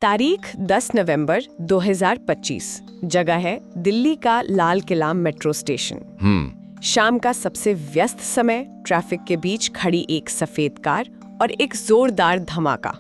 तारीख 10 नवंबर 2025। जगह है दिल्ली का लाल किला मेट्रो स्टेशन। शाम का सबसे व्यस्त समय, ट्रैफिक के बीच खड़ी एक सफेद कार और एक जोरदार धमाका।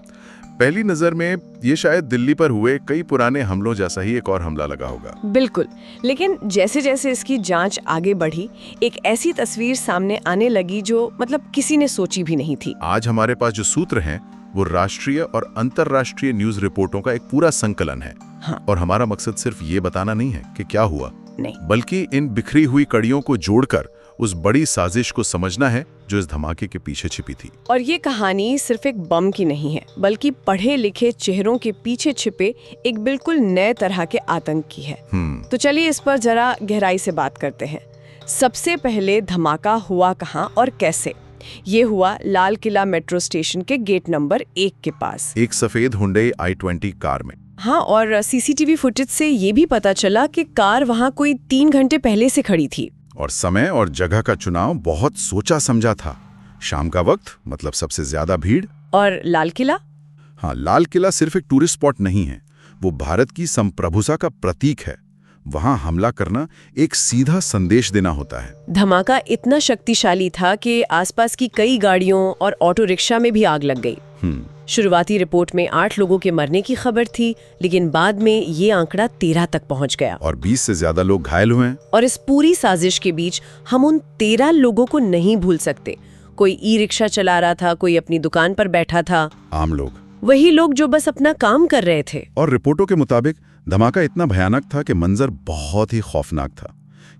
पहली नजर में ये शायद दिल्ली पर हुए कई पुराने हमलों जैसा ही एक और हमला लगा होगा। बिल्कुल, लेकिन जैसे जैसे इसकी जांच आगे बढ़ी, एक ऐसी तस्वीर सामने आने लगी जो किसी ने सोची भी नहीं थी। आज हमारे पास जो सूत्र हैं वो राष्ट्रीय और अंतर्राष्ट्रीय न्यूज रिपोर्टों का एक पूरा संकलन है। हाँ। और हमारा मकसद सिर्फ ये बताना नहीं है कि क्या हुआ, नहीं, बल्कि इन बिखरी हुई कड़ियों को जोड़कर उस बड़ी साजिश को समझना है जो इस धमाके के पीछे छिपी थी। और ये कहानी सिर्फ एक बम की नहीं है, बल्कि पढ़े लिखे चेहरों के पीछे छिपे एक बिल्कुल नए तरह के आतंक की है। तो चलिए इस पर जरा गहराई से बात करते हैं। सबसे पहले धमाका हुआ कहाँ और कैसे? ये हुआ लाल किला मेट्रो स्टेशन के गेट नंबर 1 के पास, एक सफेद हुंडई i20 कार में। हाँ, और सीसीटीवी फुटेज से ये भी पता चला कि कार वहाँ कोई 3 घंटे पहले से खड़ी थी। और समय और जगह का चुनाव बहुत सोचा समझा था। शाम का वक्त, मतलब सबसे ज्यादा भीड़। और लाल किला? हाँ, लाल किला सिर्फ एक टूरिस्ट स्पॉट नहीं है, वो भारत की संप्रभुता का प्रतीक है। वहां हमला करना एक सीधा संदेश देना होता है। धमाका इतना शक्तिशाली था कि आसपास की कई गाड़ियों और ऑटो रिक्शा में भी आग लग गई। शुरुआती रिपोर्ट में 8 लोगों के मरने की खबर थी, लेकिन बाद में ये आंकड़ा 13 तक पहुंच गया। और 20 से ज्यादा लोग घायल हुए। और इस पूरी साजिश के बीच हम उन 13 लोगों को नहीं भूल सकते। कोई ई रिक्शा चला रहा था, कोई अपनी दुकान पर बैठा था। आम लोग, वही लोग जो बस अपना काम कर रहे थे। और रिपोर्टों के मुताबिक धमाका इतना भयानक था कि मंजर बहुत ही खौफनाक था।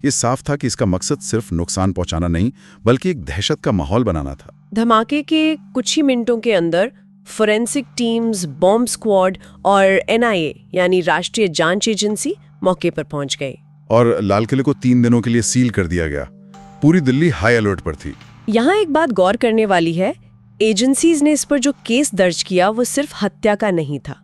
ये साफ था कि इसका मकसद सिर्फ नुकसान पहुंचाना नहीं, बल्कि एक दहशत का माहौल बनाना था। धमाके के कुछ ही मिनटों के अंदर फोरेंसिक टीम्स, बॉम्ब स्क्वाड और NIA यानी राष्ट्रीय जांच एजेंसी मौके पर पहुंच गए। और लाल किले को 3 दिनों के लिए सील कर दिया गया। पूरी दिल्ली हाई अलर्ट पर थी। यहाँ एक बात गौर करने वाली है, एजेंसीज ने इस पर जो केस दर्ज किया वो सिर्फ हत्या का नहीं था।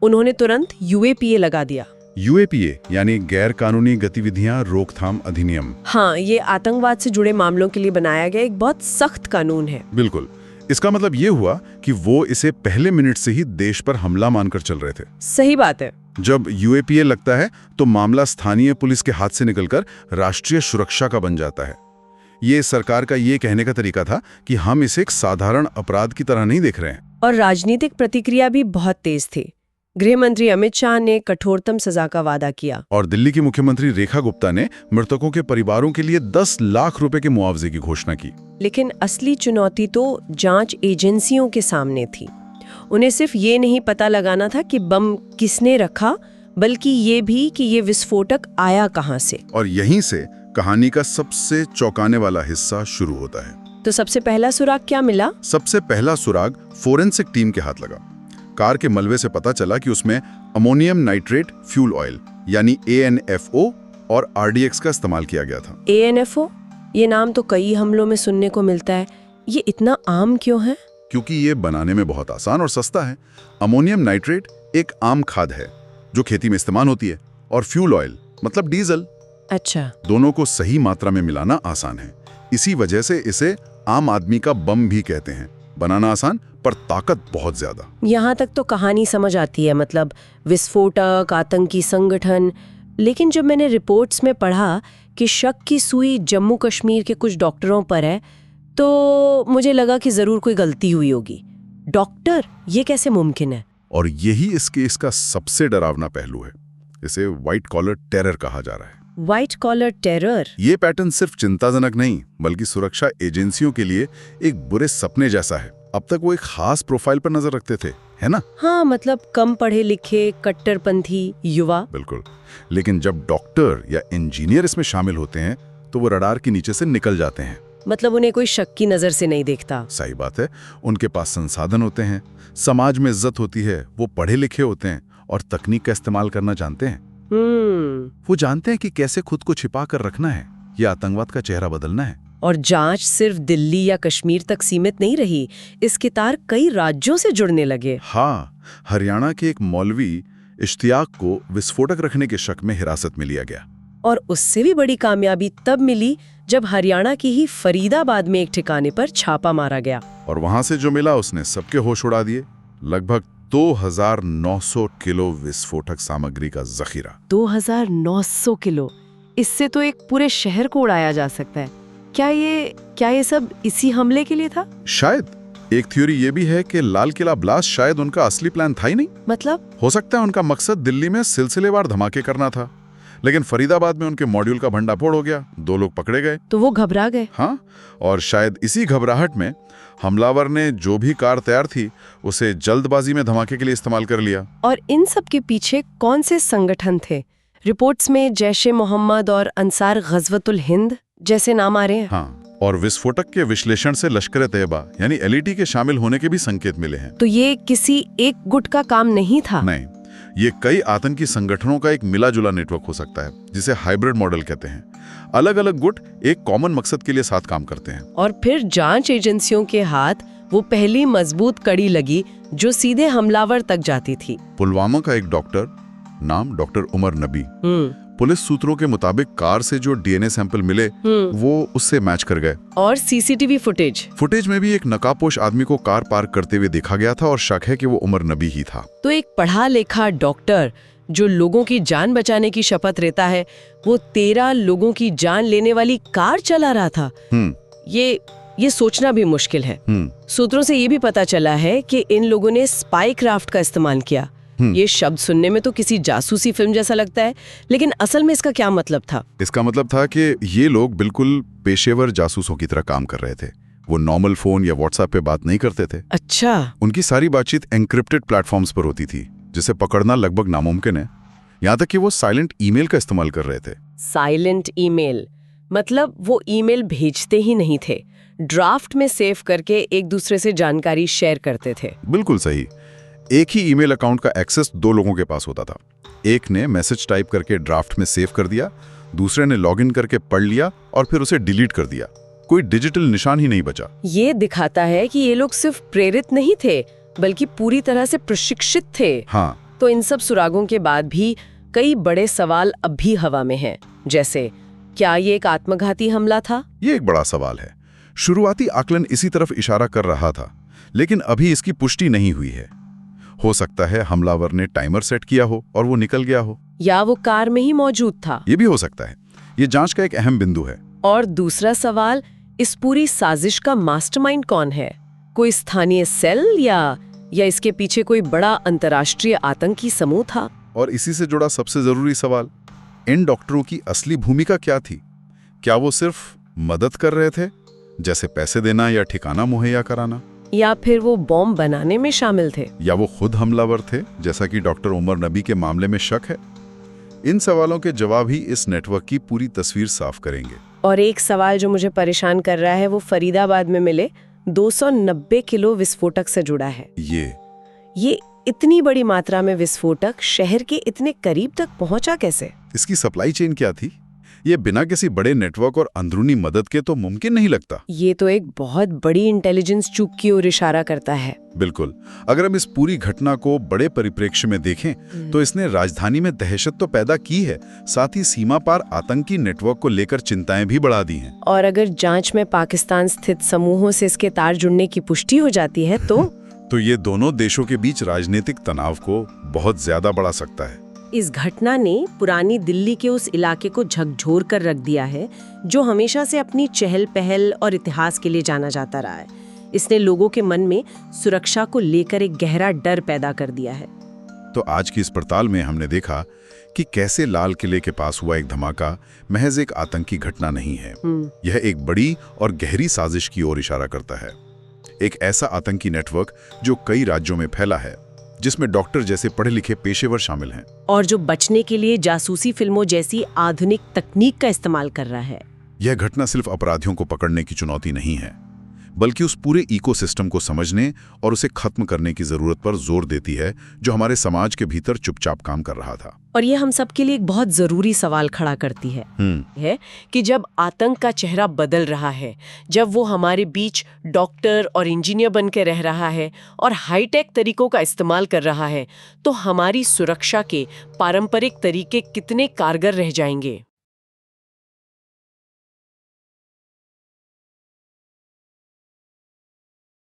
उन्होंने तुरंत UAPA लगा दिया। UAPA यानी गैर कानूनी गतिविधियां रोकथाम अधिनियम। हाँ, ये आतंकवाद से जुड़े मामलों के लिए बनाया गया एक बहुत सख्त कानून है। बिल्कुल। इसका मतलब ये हुआ कि वो इसे पहले मिनट से ही देश पर हमला मानकर चल रहे थे। सही बात है। जब UAPA लगता है तो मामला स्थानीय पुलिस के हाथ से निकलकर राष्ट्रीय सुरक्षा का बन जाता है। ये सरकार का ये कहने का तरीका था कि हम इसे एक साधारण अपराध की तरह नहीं देख रहे हैं। और राजनीतिक प्रतिक्रिया भी बहुत तेज थी। गृह मंत्री अमित शाह ने कठोरतम सजा का वादा किया। और दिल्ली की मुख्यमंत्री रेखा गुप्ता ने मृतकों के परिवारों के लिए 10 लाख रुपए के मुआवजे की घोषणा की। लेकिन असली चुनौती तो जांच एजेंसियों के सामने थी। उन्हें सिर्फ ये नहीं पता लगाना था कि बम किसने रखा, बल्कि ये भी कि ये विस्फोटक आया कहां से। और यहीं से कहानी का सबसे चौंकाने वाला हिस्सा शुरू होता है। तो सबसे पहला सुराग क्या मिला? सबसे पहला सुराग फोरेंसिक टीम के हाथ लगा। कार के मलबे से पता चला कि उसमें अमोनियम नाइट्रेट फ्यूल ऑयल यानी ANFO और RDX का इस्तेमाल किया गया था। ANFO? ये नाम तो कई हमलों में सुनने को मिलता है। ये इतना आम क्यों है? क्योंकि ये बनाने में बहुत आसान और सस्ता है। अमोनियम नाइट्रेट एक आम खाद है जो खेती में इस्तेमाल होती है, और फ्यूल ऑयल मतलब डीजल। अच्छा। दोनों को सही मात्रा में मिलाना आसान है। इसी वजह से इसे आम आदमी का बम भी कहते हैं। बनाना आसान पर ताकत बहुत ज्यादा। यहाँ तक तो कहानी समझ आती है, विस्फोटक, आतंकी संगठन। लेकिन जब मैंने रिपोर्ट्स में पढ़ा कि शक की सुई जम्मू कश्मीर के कुछ डॉक्टरों पर है, तो मुझे लगा कि जरूर कोई गलती हुई होगी। डॉक्टर, ये कैसे मुमकिन है? और यही इस केस का सबसे डरावना पहलू है। इसे व्हाइट कॉलर टेरर कहा जा रहा है। White collar terror? ये पैटर्न सिर्फ चिंताजनक नहीं, बल्कि सुरक्षा एजेंसियों के लिए एक बुरे सपने जैसा है। अब तक वो एक खास प्रोफाइल पर नजर रखते थे, है ना? हाँ, कम पढ़े लिखे, कट्टरपंथी युवा। बिल्कुल। लेकिन जब डॉक्टर या इंजीनियर इसमें शामिल होते हैं तो वो रडार के नीचे से निकल जाते हैं। उन्हें कोई शक की नजर से नहीं देखता। सही बात है। उनके पास संसाधन होते हैं, समाज में इज्जत होती है, वो पढ़े लिखे होते हैं और तकनीक का इस्तेमाल करना जानते हैं। वो जानते हैं कि कैसे खुद को छिपा कर रखना है या आतंकवाद का चेहरा बदलना है। और जांच सिर्फ दिल्ली या कश्मीर तक सीमित नहीं रही, इसके तार कई राज्यों से जुड़ने लगे। हाँ, हरियाणा के एक मौलवी इश्तियाक को विस्फोटक रखने के शक में हिरासत में लिया गया। और उससे भी बड़ी कामयाबी तब मिली जब हरियाणा की ही फरीदाबाद में एक ठिकाने पर छापा मारा गया। और वहां से जो मिला उसने सबके होश उड़ा दिए। लगभग 2900 किलो विस्फोटक सामग्री का जखीरा। 2900 किलो, इससे तो एक पूरे शहर को उड़ाया जा सकता है। क्या ये सब इसी हमले के लिए था? शायद। एक थ्योरी ये भी है कि लाल किला ब्लास्ट शायद उनका असली प्लान था ही नहीं। मतलब? हो सकता है उनका मकसद दिल्ली में सिलसिलेवार धमाके करना था, लेकिन फरीदाबाद में उनके मॉड्यूल का भंडाफोड़ हो गया, 2 लोग पकड़े गए तो वो घबरा गए। हाँ, और शायद इसी घबराहट में हमलावर ने जो भी कार तैयार थी उसे जल्दबाजी में धमाके के लिए इस्तेमाल कर लिया। और इन सब के पीछे कौन से संगठन थे? रिपोर्ट्स में जैश-ए-मोहम्मद और अंसार गज़वतुल हिंद जैसे नाम आ रहे हैं। हाँ, और विस्फोटक के विश्लेषण से लश्कर-ए-तैयबा यानी एलईटी के शामिल होने के भी संकेत मिले हैं। तो ये किसी एक गुट का काम नहीं था? नहीं, ये कई आतंकी संगठनों का एक मिला-जुला नेटवर्क हो सकता है, जिसे हाइब्रिड मॉडल कहते हैं। अलग अलग गुट एक कॉमन मकसद के लिए साथ काम करते हैं। और फिर जांच एजेंसियों के हाथ वो पहली मजबूत कड़ी लगी जो सीधे हमलावर तक जाती थी। पुलवामा का एक डॉक्टर, नाम डॉक्टर उमर नबी, पुलिस सूत्रों के मुताबिक कार से जो डीएनए सैंपल मिले वो उससे मैच कर गए। और सीसीटीवी फुटेज में भी एक नकाबपोश आदमी को कार पार्क करते हुए देखा गया था और शक है कि वो उमर नबी ही था। तो एक पढ़ा लिखा डॉक्टर जो लोगों की जान बचाने की शपथ लेता है, वो 13 लोगों की जान लेने वाली कार चला रहा था। ये सोचना भी मुश्किल है। सूत्रों से ये भी पता चला है कि इन लोगों ने स्पाई क्राफ्ट का इस्तेमाल किया। ये शब्द सुनने में तो किसी जासूसी फिल्म जैसा लगता है, लेकिन असल में इसका क्या मतलब था? इसका मतलब था कि ये लोग बिल्कुल पेशेवर जासूसों की तरह काम कर रहे थे। वो नॉर्मल फोन या व्हाट्सएप पे बात नहीं करते थे। अच्छा। उनकी सारी बातचीत एन्क्रिप्टेड प्लेटफॉर्म्स पर होती थी, जिसे पकड़ना लगभग नामुमकिन है। यहाँ तक कि वो साइलेंट ईमेल का इस्तेमाल कर रहे थे। साइलेंट ईमेल मतलब वो ईमेल भेजते ही नहीं थे, ड्राफ्ट में सेव करके एक दूसरे से जानकारी शेयर करते थे। बिल्कुल सही। एक ही ईमेल अकाउंट का एक्सेस 2 लोगों के पास होता था। एक ने मैसेज टाइप करके ड्राफ्ट में सेव कर दिया, दूसरे ने लॉगिन करके पढ़ लिया और फिर उसे डिलीट कर दिया। कोई डिजिटल निशान ही नहीं बचा। ये दिखाता है कि ये लोग सिर्फ प्रेरित नहीं थे, बल्कि पूरी तरह से प्रशिक्षित थे। हाँ। तो इन सब सुरागों के बाद भी कई बड़े सवाल अब भी हवा में हैं। जैसे, क्या ये एक आत्मघाती हमला था? ये एक बड़ा सवाल है। शुरुआती आकलन इसी तरफ इशारा कर रहा था, लेकिन अभी इसकी पुष्टि नहीं हुई है। हो सकता है हमलावर ने टाइमर सेट किया हो और वो निकल गया हो, या वो कार में ही मौजूद था। ये भी हो सकता है। ये जांच का एक अहम बिंदु है। और दूसरा सवाल, इस पूरी साजिश का मास्टरमाइंड कौन है? कोई स्थानीय सेल या इसके पीछे कोई बड़ा अंतर्राष्ट्रीय आतंकी समूह था? और इसी से जुड़ा सबसे जरूरी सवाल, इन डॉक्टरों की असली भूमिका क्या थी? क्या वो सिर्फ मदद कर रहे थे, जैसे पैसे देना या ठिकाना मुहैया कराना, या फिर वो बॉम्ब बनाने में शामिल थे, या वो खुद हमलावर थे, जैसा कि डॉक्टर उमर नबी के मामले में शक है? इन सवालों के जवाब ही इस नेटवर्क की पूरी तस्वीर साफ करेंगे। और एक सवाल जो मुझे परेशान कर रहा है वो फरीदाबाद में मिले 290 किलो विस्फोटक से जुड़ा है। ये इतनी बड़ी मात्रा में विस्फोटक शहर के इतने करीब तक पहुंचा कैसे? इसकी सप्लाई चेन क्या थी? ये बिना किसी बड़े नेटवर्क और अंदरूनी मदद के तो मुमकिन नहीं लगता। ये तो एक बहुत बड़ी इंटेलिजेंस चूक की ओर इशारा करता है। बिल्कुल। अगर हम इस पूरी घटना को बड़े परिप्रेक्ष्य में देखें तो इसने राजधानी में दहशत तो पैदा की है, साथ ही सीमा पार आतंकी नेटवर्क को लेकर चिंताएं भी बढ़ा दी हैं। और अगर जांच में पाकिस्तान स्थित समूहों से इसके तार जुड़ने की पुष्टि हो जाती है तो ये दोनों देशों के बीच राजनीतिक तनाव को बहुत ज्यादा बढ़ा सकता है। इस घटना ने पुरानी दिल्ली के उस इलाके को झकझोर कर रख दिया है जो हमेशा से अपनी चहल पहल और इतिहास के लिए जाना जाता रहा है। इसने लोगों के मन में सुरक्षा को लेकर एक गहरा डर पैदा कर दिया है। तो आज की इस पड़ताल में हमने देखा कि कैसे लाल किले के पास हुआ एक धमाका महज एक आतंकी घटना नहीं है। यह एक बड़ी और गहरी साजिश की ओर इशारा करता है। एक ऐसा आतंकी नेटवर्क जो कई राज्यों में फैला है, जिसमें डॉक्टर जैसे पढ़े लिखे पेशेवर शामिल हैं और जो बचने के लिए जासूसी फिल्मों जैसी आधुनिक तकनीक का इस्तेमाल कर रहा है। यह घटना सिर्फ अपराधियों को पकड़ने की चुनौती नहीं है, बल्कि उस पूरे इकोसिस्टम को समझने और उसे खत्म करने की जरूरत पर जोर देती है जो हमारे समाज के भीतर चुपचाप काम कर रहा था। और ये हम सब के लिए एक बहुत जरूरी सवाल खड़ा करती है कि जब आतंक का चेहरा बदल रहा है, जब वो हमारे बीच डॉक्टर और इंजीनियर बन के रह रहा है और हाईटेक तरीकों का इस्तेमाल कर रहा है, तो हमारी सुरक्षा के पारंपरिक तरीके कितने कारगर रह जाएंगे।